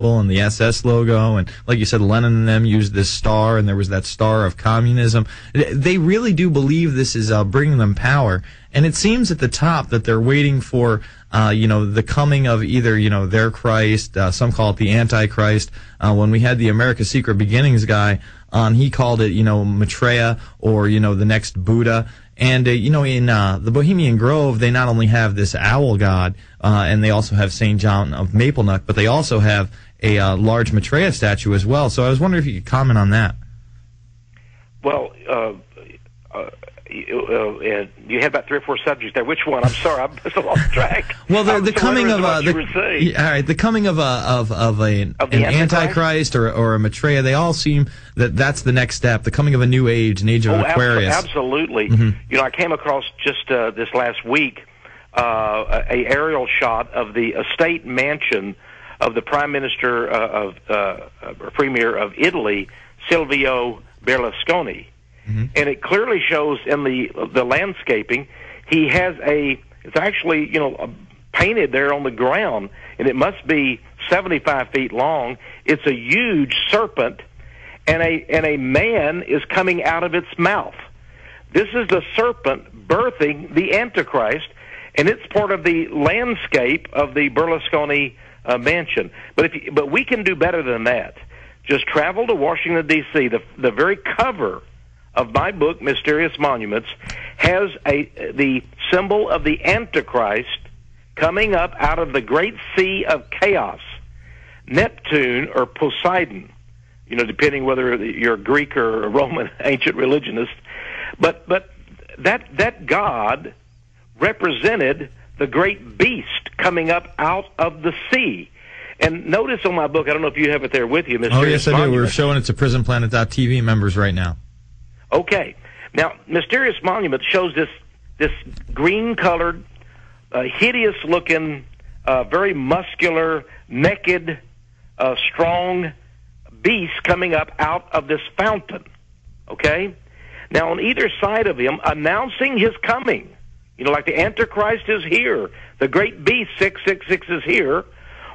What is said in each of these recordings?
and the SS logo, and like you said, Lenin and them used this star, and there was that star of communism. They really do believe this is bringing them power, and it seems at the top that they're waiting for, the coming of either, their Christ, some call it the Antichrist. When we had the America's Secret Beginnings guy on, he called it, Maitreya, or, the next Buddha. And, in the Bohemian Grove, they not only have this owl god, and they also have St. John of Maplenook, but they also have a large Maitreya statue as well. So I was wondering if you could comment on that. Well, you had about 3 or 4 subjects there. Which one? I'm sorry, I'm just lost track. Well, the coming of the coming of an Antichrist or a Maitreya, they all seem that's the next step. The coming of a new age, an age of Aquarius. Absolutely. Mm-hmm. I came across just this last week a aerial shot of the estate mansion of the Prime Minister or Premier of Italy, Silvio Berlusconi. Mm-hmm. And it clearly shows in the landscaping, he has it's actually, painted there on the ground, and it must be 75 feet long. It's a huge serpent, and a man is coming out of its mouth. This is the serpent birthing the Antichrist, and it's part of the landscape of the Berlusconi mansion. But we can do better than that. Just travel to Washington, D.C. The very cover of my book, Mysterious Monuments, has the symbol of the Antichrist coming up out of the great sea of chaos, Neptune or Poseidon, depending whether you're a Greek or a Roman ancient religionist. But that god represented the great beast coming up out of the sea. And notice on my book, I don't know if you have it there with you, Mysterious Monuments. Oh, yes, I do. We're showing it to PrisonPlanet.tv members right now. Okay. Now, Mysterious Monument shows this green-colored, hideous-looking, very muscular, naked, strong beast coming up out of this fountain. Okay? Now, on either side of him, announcing his coming, like the Antichrist is here, the great beast 666 is here,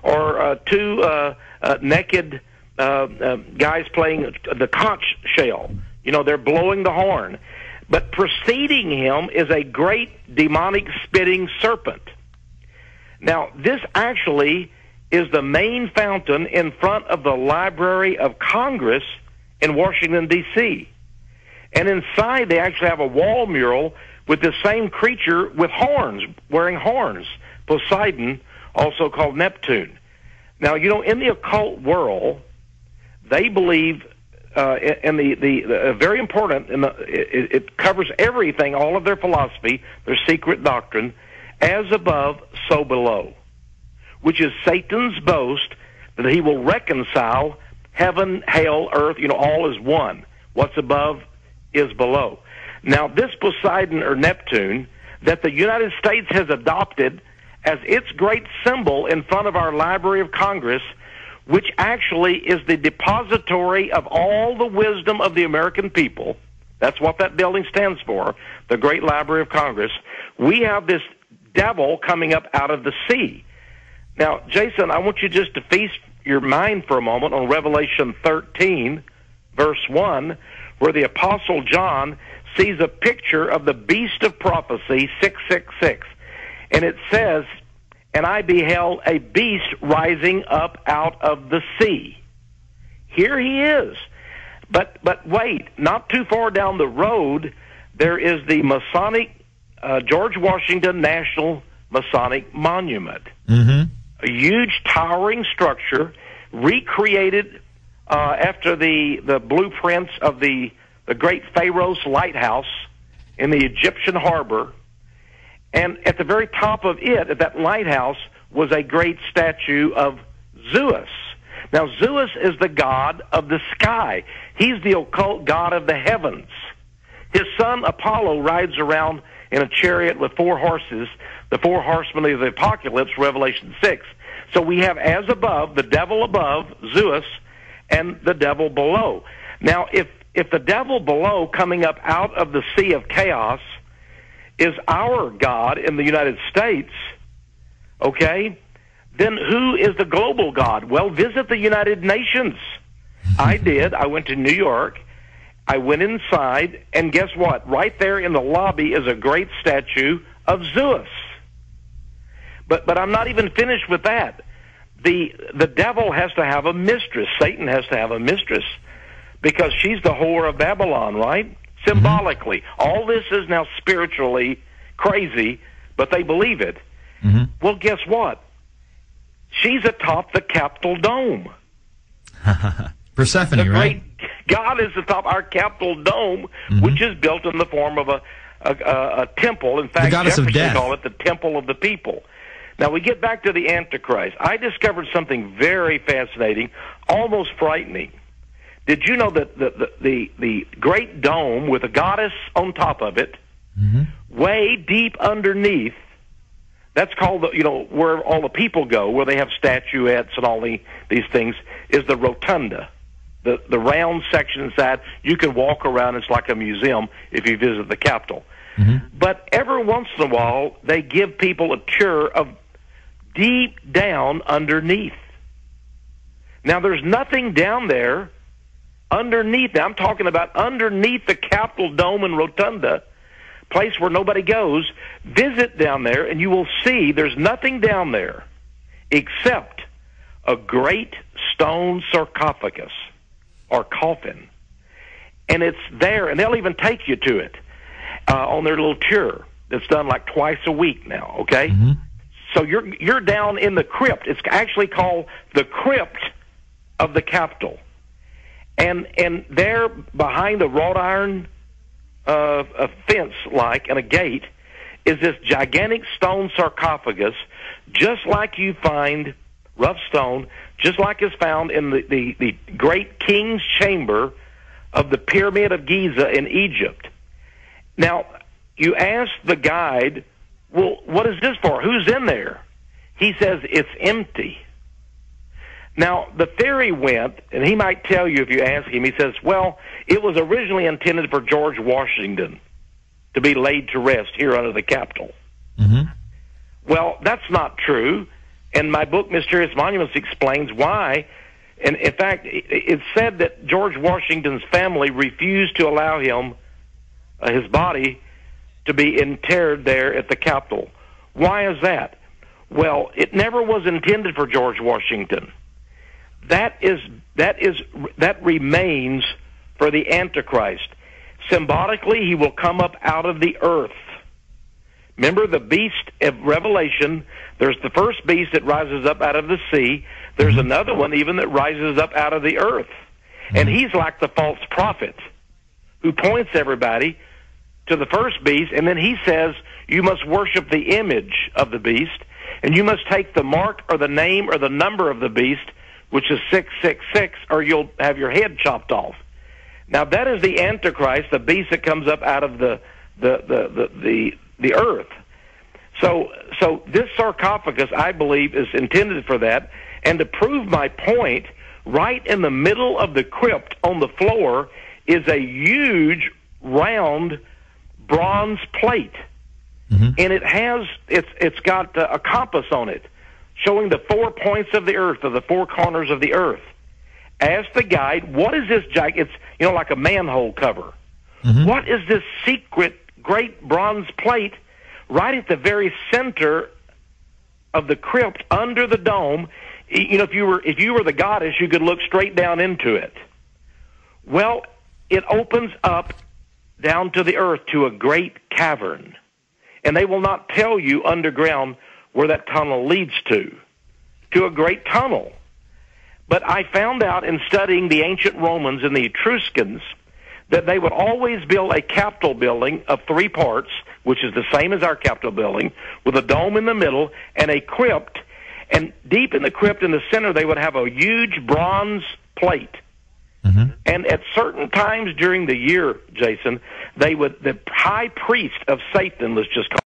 or 2 naked guys playing the conch shell. They're blowing the horn. But preceding him is a great demonic spitting serpent. Now, this actually is the main fountain in front of the Library of Congress in Washington, D.C. And inside they actually have a wall mural with the same creature with horns, wearing horns, Poseidon, also called Neptune. Now, in the occult world, they believe, and the very important, it covers everything, all of their philosophy, their secret doctrine, as above, so below, which is Satan's boast that he will reconcile heaven, hell, earth, all is one. What's above is below. Now, this Poseidon or Neptune that the United States has adopted as its great symbol in front of our Library of Congress, which actually is the depository of all the wisdom of the American people. That's what that building stands for, the Great Library of Congress. We have this devil coming up out of the sea. Now, Jason, I want you just to feast your mind for a moment on Revelation 13, verse 1, where the Apostle John sees a picture of the beast of prophecy, 666. And it says, "And I beheld a beast rising up out of the sea." Here he is. But wait, not too far down the road, there is the Masonic, George Washington National Masonic Monument. Mm-hmm. A huge towering structure recreated after the blueprints of the great Pharaoh's lighthouse in the Egyptian harbor. And at the very top of it, at that lighthouse, was a great statue of Zeus. Now, Zeus is the god of the sky. He's the occult god of the heavens. His son Apollo rides around in a chariot with 4 horses, the 4 horsemen of the apocalypse, Revelation 6. So we have as above, the devil above, Zeus, and the devil below. Now, if the devil below coming up out of the sea of chaos is our God in the United States, okay, then who is the global God? Well, visit the United Nations. I did. I went to New York. I went inside, and guess what? Right there in the lobby is a great statue of Zeus. But I'm not even finished with that. The devil has to have a mistress. Satan has to have a mistress because she's the whore of Babylon, right? Symbolically. All this is now spiritually crazy, but they believe it. Well, guess what? She's atop the Capitol Dome. Persephone, the right? Great God is atop our Capitol Dome, which is built in the form of a temple. In fact, the goddess of Jefferson death. called it the Temple of the People. Now, we get back to the Antichrist. I discovered something very fascinating, almost frightening. Did you know that the Great Dome with a goddess on top of it, way deep underneath, that's called, where all the people go, where they have statuettes and all these things, is the rotunda. The round section inside, you can walk around. It's like a museum if you visit the Capitol. But every once in a while, they give people a tour of deep down underneath. Now, there's nothing down there underneath. Now, I'm talking about underneath the Capitol Dome and Rotunda, place where nobody goes. Visit down there, and you will see there's nothing down there except a great stone sarcophagus or coffin. And it's there, and they'll even take you to it on their little tour that's done like twice a week now, okay? So you're down in the crypt. It's actually called the crypt of the Capitol. And there behind a wrought iron a fence and a gate is this gigantic stone sarcophagus, just like you find rough stone, just like is found in the great king's chamber of the Pyramid of Giza in Egypt. Now, you ask the guide, well, what is this for? Who's in there? He says it's empty. Now, the theory went, and he might tell you if you ask him, he says, well, it was originally intended for George Washington to be laid to rest here under the Capitol. Well, that's not true, and my book, Mysterious Monuments, explains why. And in fact, it's said that George Washington's family refused to allow him, his body, to be interred there at the Capitol. Why is that? Well, it never was intended for George Washington. That remains for the Antichrist. Symbolically, he will come up out of the earth. Remember the beast of Revelation, there's the first beast that rises up out of the sea. There's another one even that rises up out of the earth. And he's like the false prophet who points everybody to the first beast, and then he says, you must worship the image of the beast, and you must take the mark or the name or the number of the beast, which is 666, or you'll have your head chopped off. Now, that is the Antichrist, the beast that comes up out of the earth. So this sarcophagus, I believe, is intended for that. And to prove my point, right in the middle of the crypt on the floor is a huge, round bronze plate. And it's got a compass on it, showing the 4 points of the earth, or the 4 corners of the earth. Ask the guide, what is this it's like a manhole cover. What is this secret great bronze plate right at the very center of the crypt under the dome? If you were the goddess, you could look straight down into it. Well, it opens up down to the earth to a great cavern. And they will not tell you underground where that tunnel leads to a great tunnel. But I found out in studying the ancient Romans and the Etruscans that they would always build a Capitol building of 3 parts, which is the same as our Capitol building, with a dome in the middle and a crypt. And deep in the crypt in the center, they would have a huge bronze plate. And at certain times during the year, Jason, the high priest of Satan, let's just call